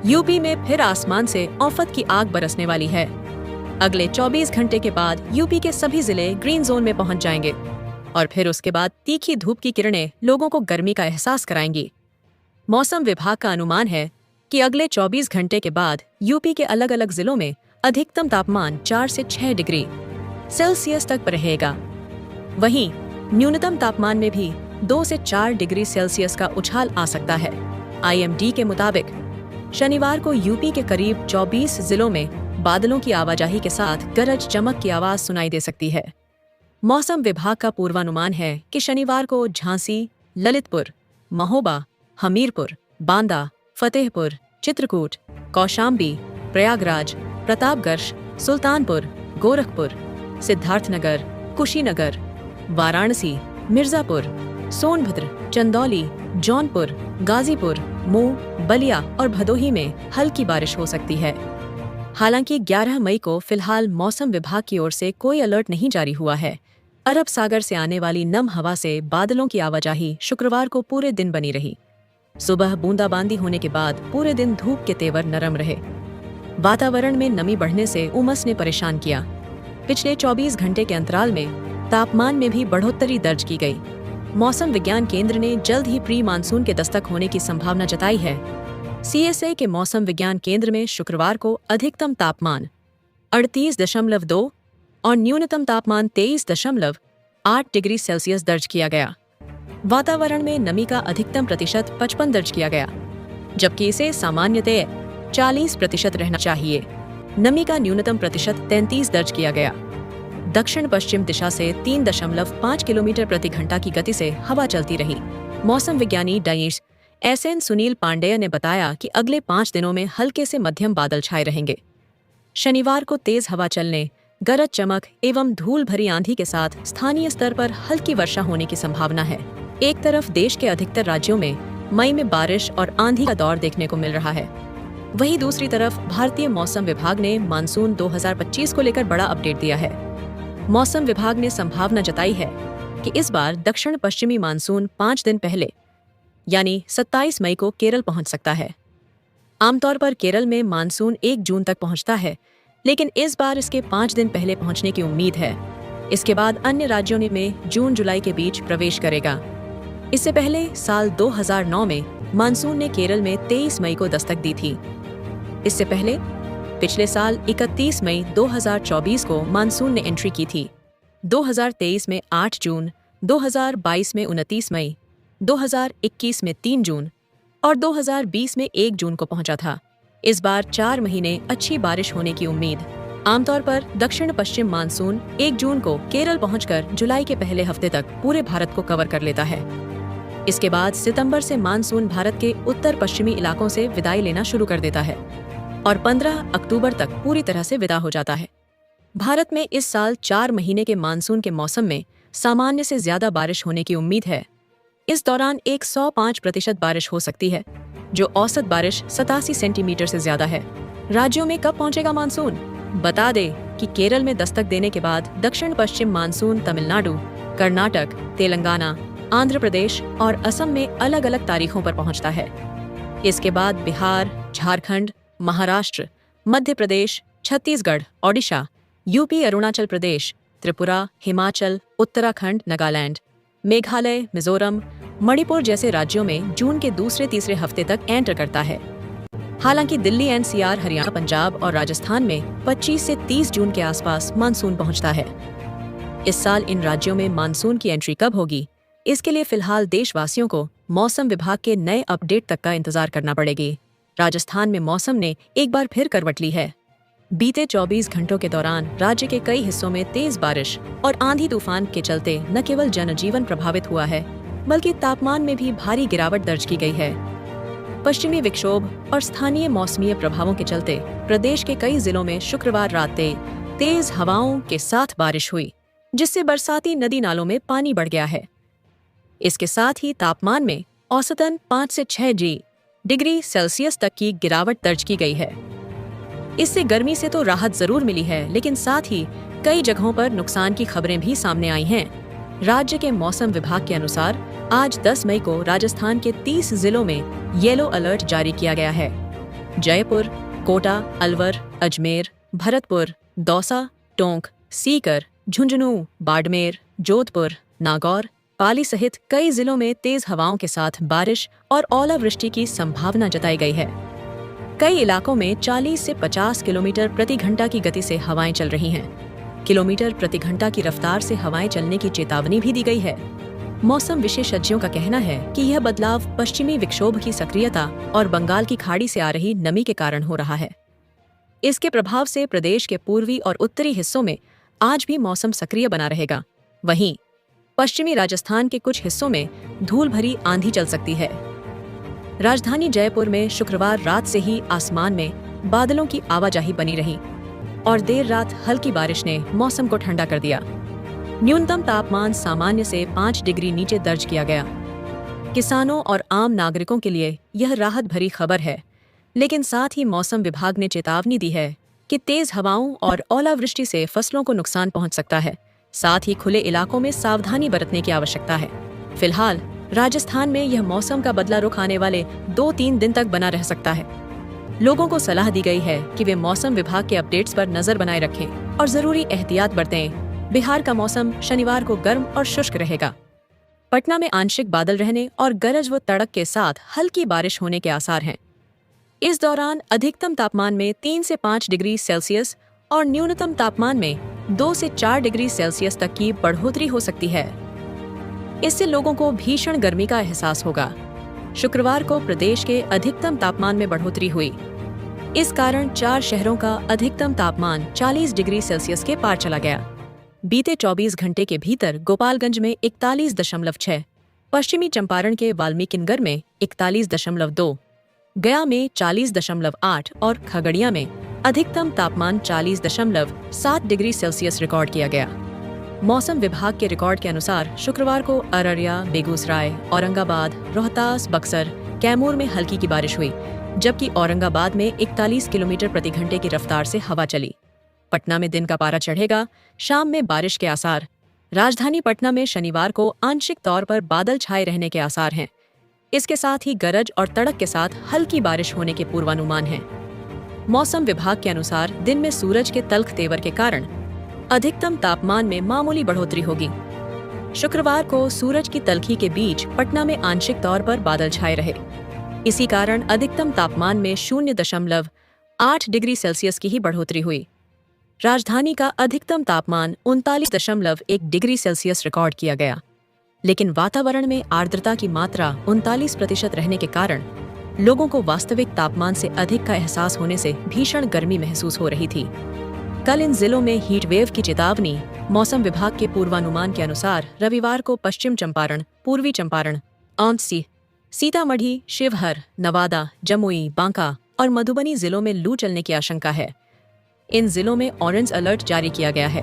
UP में फिर आसमान से औफत की आग बरसने वाली है। अगले 24 घंटे के बाद यूपी के सभी जिले ग्रीन जोन में पहुंच जाएंगे और फिर उसके बाद तीखी धूप की किरणें लोगों को गर्मी का एहसास कराएंगी। मौसम विभाग का अनुमान है कि अगले 24 घंटे के बाद यूपी के अलग अलग जिलों में अधिकतम तापमान 4 से 6 डिग्री सेल्सियस तक रहेगा। वहीं न्यूनतम तापमान में भी 2 से 4 डिग्री सेल्सियस का उछाल आ सकता है। IMD के मुताबिक शनिवार को यूपी के करीब 24 जिलों में बादलों की आवाजाही के साथ गरज चमक की आवाज सुनाई दे सकती है। मौसम विभाग का पूर्वानुमान है कि शनिवार को झांसी, ललितपुर, महोबा, हमीरपुर, बांदा, फतेहपुर, चित्रकूट, कौशाम्बी, प्रयागराज, प्रतापगढ़, सुल्तानपुर, गोरखपुर, सिद्धार्थनगर, कुशीनगर, वाराणसी, मिर्जापुर, सोनभद्र, चंदौली, जौनपुर, गाजीपुर, मऊ, बलिया और भदोही में हल्की बारिश हो सकती है। हालांकि 11 मई को फिलहाल मौसम विभाग की ओर से कोई अलर्ट नहीं जारी हुआ है। अरब सागर से आने वाली नम हवा से बादलों की आवाजाही शुक्रवार को पूरे दिन बनी रही। सुबह बूंदाबांदी होने के बाद पूरे दिन धूप के तेवर नरम रहे। वातावरण में नमी बढ़ने से उमस ने परेशान किया। पिछले 24 घंटे के अंतराल में तापमान में भी बढ़ोतरी दर्ज की गई। मौसम विज्ञान केंद्र ने जल्द ही प्री मानसून के दस्तक होने की संभावना जताई है। CSA के मौसम विज्ञान केंद्र में शुक्रवार को अधिकतम तापमान 38.2 और न्यूनतम तापमान 23.8 डिग्री सेल्सियस दर्ज किया गया। वातावरण में नमी का अधिकतम प्रतिशत 55 दर्ज किया गया, जबकि इसे सामान्यतः 40% रहना चाहिए। नमी का न्यूनतम प्रतिशत 33 दर्ज किया गया। दक्षिण पश्चिम दिशा से 3.5 किलोमीटर प्रति घंटा की गति से हवा चलती रही। मौसम विज्ञानी डाइस SN सुनील पांडेय ने बताया कि अगले 5 दिनों में हल्के से मध्यम बादल छाए रहेंगे। शनिवार को तेज हवा चलने, गरज चमक एवं धूल भरी आंधी के साथ स्थानीय स्तर पर हल्की वर्षा होने की संभावना है। एक तरफ देश के अधिकतर राज्यों में मई में बारिश और आंधी का दौर देखने को मिल रहा है, वहीं दूसरी तरफ भारतीय मौसम विभाग ने मानसून 2025 को लेकर बड़ा अपडेट दिया है। मौसम विभाग ने संभावना जताई है कि इस बार दक्षिण पश्चिमी मानसून 5 दिन पहले यानी 27 मई को केरल पहुंच सकता है। आमतौर पर केरल में मानसून 1 जून तक पहुंचता है, लेकिन इस बार इसके 5 दिन पहले पहुंचने की उम्मीद है। इसके बाद अन्य राज्यों में जून-जुलाई के बीच प्रवेश करेगा। इससे पहले साल 2009 में मानसून ने केरल में 23 मई को दस्तक दी थी। इससे पहले पिछले साल 31 मई 2024 को मानसून ने एंट्री की थी। 2023 में 8 जून, 2022 में 29 मई, 2021 में 3 जून और 2020 में 1 जून को पहुंचा था। इस बार 4 महीने अच्छी बारिश होने की उम्मीद। आमतौर पर दक्षिण पश्चिम मानसून 1 जून को केरल पहुंचकर जुलाई के पहले हफ्ते तक पूरे भारत को कवर कर लेता है। इसके बाद सितंबर से मानसून भारत के उत्तर पश्चिमी इलाकों से विदाई लेना शुरू कर देता है और 15 अक्टूबर तक पूरी तरह से विदा हो जाता है। भारत में इस साल 4 महीने के मानसून के मौसम में सामान्य से ज्यादा बारिश होने की उम्मीद है। इस दौरान 105% बारिश हो सकती है, जो औसत बारिश 87 सेंटीमीटर से ज्यादा है। राज्यों में कब पहुंचेगा मानसून? बता दें कि केरल में दस्तक देने के बाद दक्षिण पश्चिम मानसून तमिलनाडु, कर्नाटक, तेलंगाना, आंध्र प्रदेश और असम में अलग अलग तारीखों पर पहुंचता है। इसके बाद बिहार, झारखंड, महाराष्ट्र, मध्य प्रदेश, छत्तीसगढ़, ओडिशा, यूपी, अरुणाचल प्रदेश, त्रिपुरा, हिमाचल, उत्तराखंड, नागालैंड, मेघालय, मिजोरम, मणिपुर जैसे राज्यों में जून के दूसरे-तीसरे हफ्ते तक एंटर करता है। हालांकि दिल्ली, NCR, हरियाणा, पंजाब और राजस्थान में 25 से 30 जून के आसपास मानसून पहुंचता है। इस साल इन राज्यों में मानसून की एंट्री कब होगी, इसके लिए फिलहाल देशवासियों को मौसम विभाग के नए अपडेट तक का इंतजार करना पड़ेगी। राजस्थान में मौसम ने एक बार फिर करवट ली है। बीते 24 घंटों के दौरान राज्य के कई हिस्सों में तेज बारिश और आंधी तूफान के चलते न केवल जनजीवन प्रभावित हुआ है, बल्कि तापमान में भी भारी गिरावट दर्ज की गई है। पश्चिमी विक्षोभ और स्थानीय मौसमीय प्रभावों के चलते प्रदेश के कई जिलों में शुक्रवार रात तेज हवाओं के साथ बारिश हुई, जिससे बरसाती नदी नालों में पानी बढ़ गया है। इसके साथ ही तापमान में औसतन 5 से 6 डिग्री सेल्सियस तक की गिरावट दर्ज की गई है। इससे गर्मी से तो राहत जरूर मिली है, लेकिन साथ ही कई जगहों पर नुकसान की खबरें भी सामने आई हैं। राज्य के मौसम विभाग के अनुसार आज 10 मई को राजस्थान के 30 जिलों में येलो अलर्ट जारी किया गया है। जयपुर, कोटा, अलवर, अजमेर, भरतपुर, दौसा, टोंक, सीकर, झुंझुनू, बाड़मेर, जोधपुर, नागौर, पाली सहित कई जिलों में तेज हवाओं के साथ बारिश और ओलावृष्टि की संभावना जताई गई है। कई इलाकों में 40 से 50 किलोमीटर प्रति घंटा की गति से हवाएं चल रही हैं। किलोमीटर प्रति घंटा की रफ्तार से हवाएं चलने की चेतावनी भी दी गई है। मौसम विशेषज्ञों का कहना है कि यह बदलाव पश्चिमी विक्षोभ की सक्रियता और बंगाल की खाड़ी से आ रही नमी के कारण हो रहा है। इसके प्रभाव से प्रदेश के पूर्वी और उत्तरी हिस्सों में आज भी मौसम सक्रिय बना रहेगा। वहीं पश्चिमी राजस्थान के कुछ हिस्सों में धूल भरी आंधी चल सकती है। राजधानी जयपुर में शुक्रवार रात से ही आसमान में बादलों की आवाजाही बनी रही और देर रात हल्की बारिश ने मौसम को ठंडा कर दिया। न्यूनतम तापमान सामान्य से 5 डिग्री नीचे दर्ज किया गया। किसानों और आम नागरिकों के लिए यह राहत भरी खबर है, लेकिन साथ ही मौसम विभाग ने चेतावनी दी है कि तेज हवाओं और ओलावृष्टि से फसलों को नुकसान पहुंच सकता है। साथ ही खुले इलाकों में सावधानी बरतने की आवश्यकता है। फिलहाल राजस्थान में यह मौसम का बदला रुख आने वाले 2-3 दिन तक बना रह सकता है। लोगों को सलाह दी गई है कि वे मौसम विभाग के अपडेट्स पर नजर बनाए रखें और जरूरी एहतियात बरतें। बिहार का मौसम शनिवार को गर्म और शुष्क रहेगा। पटना में आंशिक बादल रहने और गरज व तड़क के साथ हल्की बारिश होने के आसार हैं। इस दौरान अधिकतम तापमान में 3 से 5 डिग्री सेल्सियस और न्यूनतम तापमान में 2 से 4 डिग्री सेल्सियस तक की बढ़ोतरी हो सकती है। इससे लोगों को भीषण गर्मी का एहसास होगा। शुक्रवार को प्रदेश के अधिकतम तापमान में बढ़ोतरी हुई। इस कारण 4 शहरों का अधिकतम तापमान 40 डिग्री सेल्सियस के पार चला गया। बीते 24 घंटे के भीतर गोपालगंज में 41.6, पश्चिमी चंपारण के वाल्मीकिनगर में 41.2, गया में 40.8 और खगड़िया में अधिकतम तापमान 40.7 डिग्री सेल्सियस रिकॉर्ड किया गया। मौसम विभाग के रिकॉर्ड के अनुसार शुक्रवार को अररिया, बेगूसराय, औरंगाबाद, रोहतास, बक्सर, कैमूर में हल्की की बारिश हुई, जबकि औरंगाबाद में 41 किलोमीटर प्रति घंटे की रफ्तार से हवा चली। पटना में दिन का पारा चढ़ेगा, शाम में बारिश के आसार। राजधानी पटना में शनिवार को आंशिक तौर पर बादल छाए रहने के आसार हैं। इसके साथ ही गरज और तड़क के साथ हल्की बारिश होने के पूर्वानुमान हैं। मौसम विभाग के अनुसार दिन में सूरज के तल्ख तेवर के कारण अधिकतम तापमान में मामूली बढ़ोतरी होगी। शुक्रवार को सूरज की तल्खी के बीच पटना में आंशिक तौर पर बादल छाए रहे। इसी कारण अधिकतम तापमान में 0.8 डिग्री सेल्सियस की ही बढ़ोतरी हुई। राजधानी का अधिकतम तापमान 39.1 डिग्री सेल्सियस रिकॉर्ड किया गया, लेकिन वातावरण में आर्द्रता की मात्रा 39% रहने के कारण लोगों को वास्तविक तापमान से अधिक का एहसास होने से भीषण गर्मी महसूस हो रही थी। कल इन जिलों में हीट वेव की चेतावनी। मौसम विभाग के पूर्वानुमान के अनुसार रविवार को पश्चिम चंपारण, पूर्वी चंपारण, औंधी, सीतामढ़ी, शिवहर, नवादा, जमुई, बांका और मधुबनी जिलों में लू चलने की आशंका है। इन जिलों में ऑरेंज अलर्ट जारी किया गया है।